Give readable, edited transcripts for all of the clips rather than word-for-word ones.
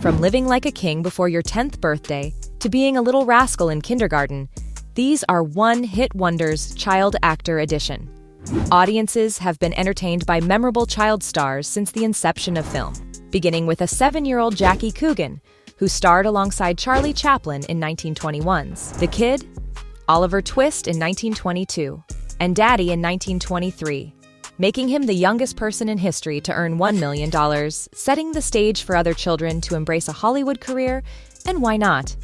From living like a king before your 10th birthday to being a little rascal in kindergarten, these are one-hit wonders child actor edition. Audiences have been entertained by memorable child stars since the inception of film, beginning with a 7-year-old Jackie Coogan, who starred alongside Charlie Chaplin in 1921's The Kid, Oliver Twist in 1922, and Daddy in 1923, making him the youngest person in history to earn $1 million, setting the stage for other children to embrace a Hollywood career, and why not?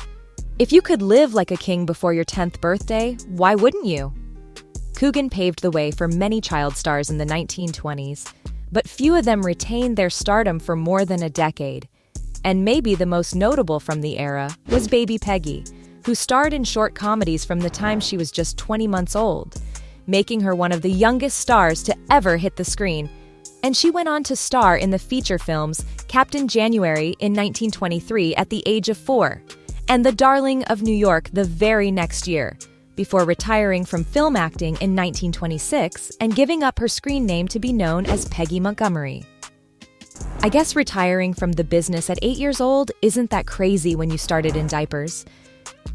If you could live like a king before your 10th birthday, why wouldn't you? Coogan paved the way for many child stars in the 1920s, but few of them retained their stardom for more than a decade. And maybe the most notable from the era was Baby Peggy, who starred in short comedies from the time she was just 20 months old, making her one of the youngest stars to ever hit the screen. And she went on to star in the feature films Captain January in 1923 at the age of 4, and The Darling of New York the very next year, before retiring from film acting in 1926 and giving up her screen name to be known as Peggy Montgomery. I guess retiring from the business at 8 years old isn't that crazy when you started in diapers.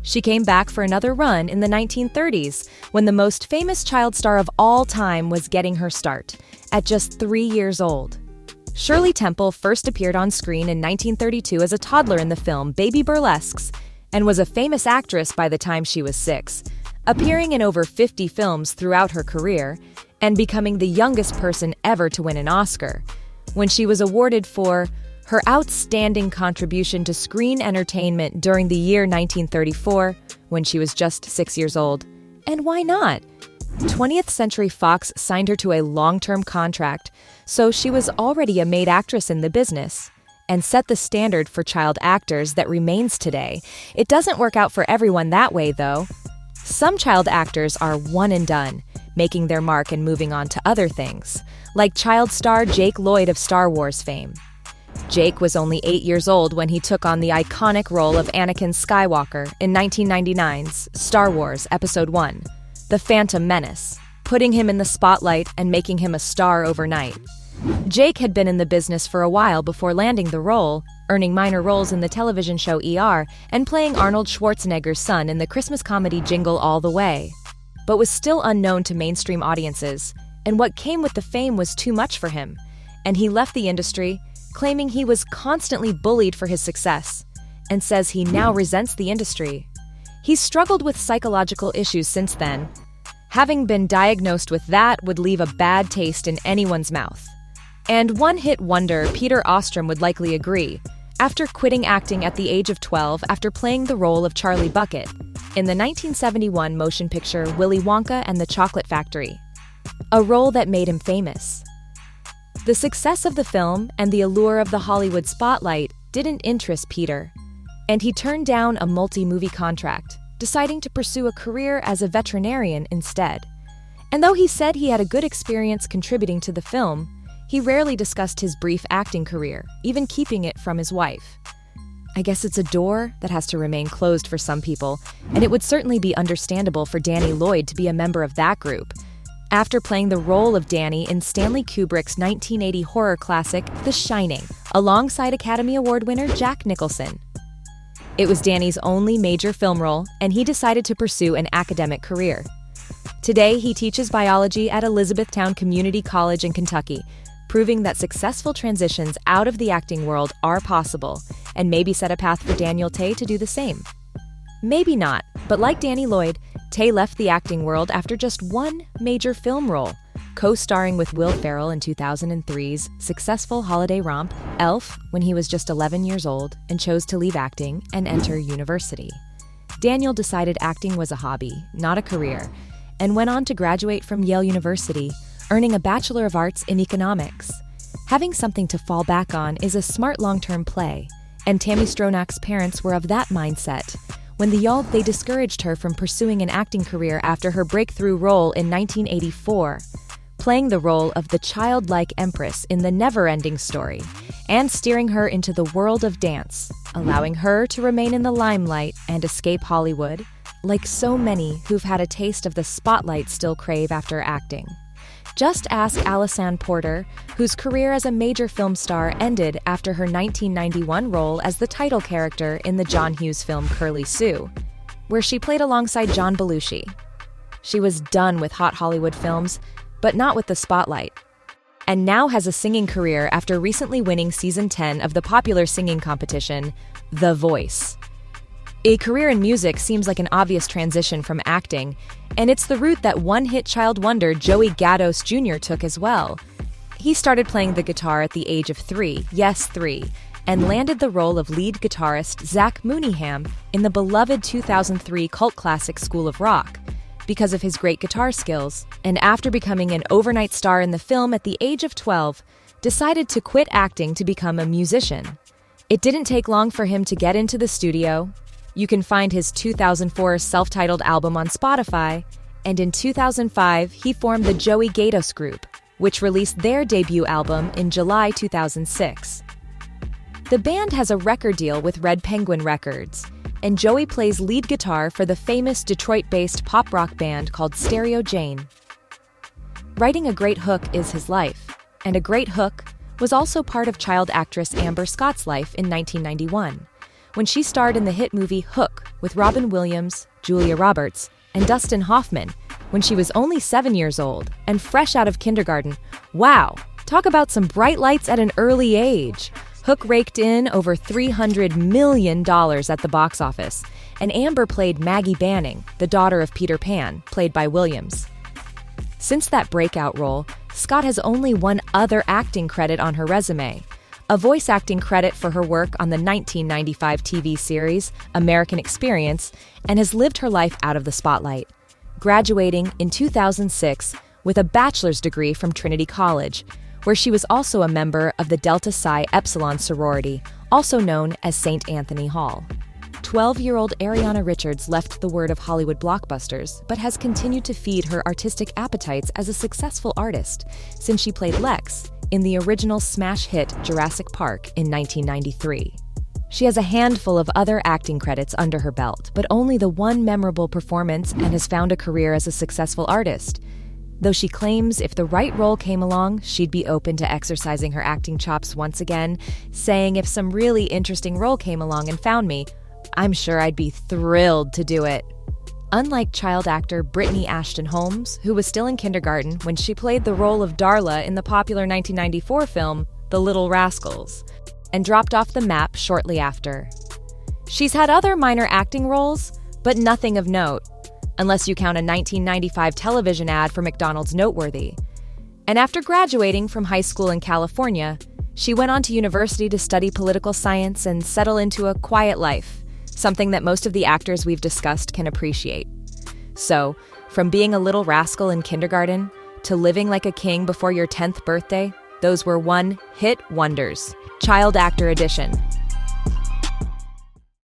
She came back for another run in the 1930s, when the most famous child star of all time was getting her start, at just 3 years old. Shirley Temple first appeared on screen in 1932 as a toddler in the film Baby Burlesques, and was a famous actress by the time she was 6, appearing in over 50 films throughout her career, and becoming the youngest person ever to win an Oscar, when she was awarded for her outstanding contribution to screen entertainment during the year 1934, when she was just 6 years old. And why not? 20th Century Fox signed her to a long-term contract, so she was already a made actress in the business, and set the standard for child actors that remains today. It doesn't work out for everyone that way, though. Some child actors are one and done, making their mark and moving on to other things, like child star Jake Lloyd of Star Wars fame. Jake was only 8 years old when he took on the iconic role of Anakin Skywalker in 1999's Star Wars Episode I, The Phantom Menace, putting him in the spotlight and making him a star overnight. Jake had been in the business for a while before landing the role, earning minor roles in the television show ER and playing Arnold Schwarzenegger's son in the Christmas comedy Jingle All the Way, but was still unknown to mainstream audiences, and what came with the fame was too much for him, and he left the industry, claiming he was constantly bullied for his success, and says he now resents the industry. He's struggled with psychological issues since then. Having been diagnosed with that would leave a bad taste in anyone's mouth. And one-hit wonder Peter Ostrom would likely agree, after quitting acting at the age of 12 after playing the role of Charlie Bucket in the 1971 motion picture Willy Wonka and the Chocolate Factory, a role that made him famous. The success of the film and the allure of the Hollywood spotlight didn't interest Peter, and he turned down a multi-movie contract, deciding to pursue a career as a veterinarian instead. And though he said he had a good experience contributing to the film, he rarely discussed his brief acting career, even keeping it from his wife. I guess it's a door that has to remain closed for some people, and it would certainly be understandable for Danny Lloyd to be a member of that group, after playing the role of Danny in Stanley Kubrick's 1980 horror classic The Shining, alongside Academy Award winner Jack Nicholson. It was Danny's only major film role, and he decided to pursue an academic career. Today, he teaches biology at Elizabethtown Community College in Kentucky, proving that successful transitions out of the acting world are possible, and maybe set a path for Daniel Tay to do the same. Maybe not, but like Danny Lloyd, Tay left the acting world after just one major film role, co-starring with Will Ferrell in 2003's successful holiday romp, Elf, when he was just 11 years old and chose to leave acting and enter university. Daniel decided acting was a hobby, not a career, and went on to graduate from Yale University, earning a Bachelor of Arts in Economics. Having something to fall back on is a smart long-term play, and Tammy Stronach's parents were of that mindset. When they discouraged her from pursuing an acting career after her breakthrough role in 1984, playing the role of the childlike Empress in The Never-Ending Story, and steering her into the world of dance, allowing her to remain in the limelight and escape Hollywood, like so many who've had a taste of the spotlight still crave after acting. Just ask Alison Porter, whose career as a major film star ended after her 1991 role as the title character in the John Hughes film Curly Sue, where she played alongside John Belushi. She was done with hot Hollywood films, but not with the spotlight, and now has a singing career after recently winning season 10 of the popular singing competition, The Voice. A career in music seems like an obvious transition from acting, and it's the route that one-hit child wonder Joey Gatos Jr. took as well. He started playing the guitar at the age of 3, yes 3, and landed the role of lead guitarist Zach Mooneyham in the beloved 2003 cult classic School of Rock because of his great guitar skills, and after becoming an overnight star in the film at the age of 12, decided to quit acting to become a musician. It didn't take long for him to get into the studio. You can find his 2004 self-titled album on Spotify, and in 2005, he formed the Joey Gatos Group, which released their debut album in July 2006. The band has a record deal with Red Penguin Records, and Joey plays lead guitar for the famous Detroit-based pop rock band called Stereo Jane. Writing a great hook is his life, and a great hook was also part of child actress Amber Scott's life in 1991, when she starred in the hit movie Hook with Robin Williams, Julia Roberts, and Dustin Hoffman when she was only 7 years old and fresh out of kindergarten. Wow, talk about some bright lights at an early age. Hook raked in over $300 million at the box office, and Amber played Maggie Banning, the daughter of Peter Pan, played by Williams. Since that breakout role, Scott has only one other acting credit on her resume, a voice acting credit for her work on the 1995 TV series American Experience, and has lived her life out of the spotlight, graduating in 2006 with a bachelor's degree from Trinity College, where she was also a member of the Delta Psi Epsilon sorority, also known as St. Anthony Hall. 12-year-old Ariana Richards left the word of Hollywood blockbusters, but has continued to feed her artistic appetites as a successful artist since she played Lex in the original smash hit Jurassic Park in 1993. She has a handful of other acting credits under her belt, but only the one memorable performance, and has found a career as a successful artist. Though she claims if the right role came along, she'd be open to exercising her acting chops once again, saying if some really interesting role came along and found me, I'm sure I'd be thrilled to do it. Unlike child actor Brittany Ashton Holmes, who was still in kindergarten when she played the role of Darla in the popular 1994 film The Little Rascals, and dropped off the map shortly after. She's had other minor acting roles, but nothing of note, unless you count a 1995 television ad for McDonald's noteworthy. And after graduating from high school in California, she went on to university to study political science and settle into a quiet life, something that most of the actors we've discussed can appreciate. So, from being a little rascal in kindergarten to living like a king before your 10th birthday, those were one-hit wonders. Child Actor Edition.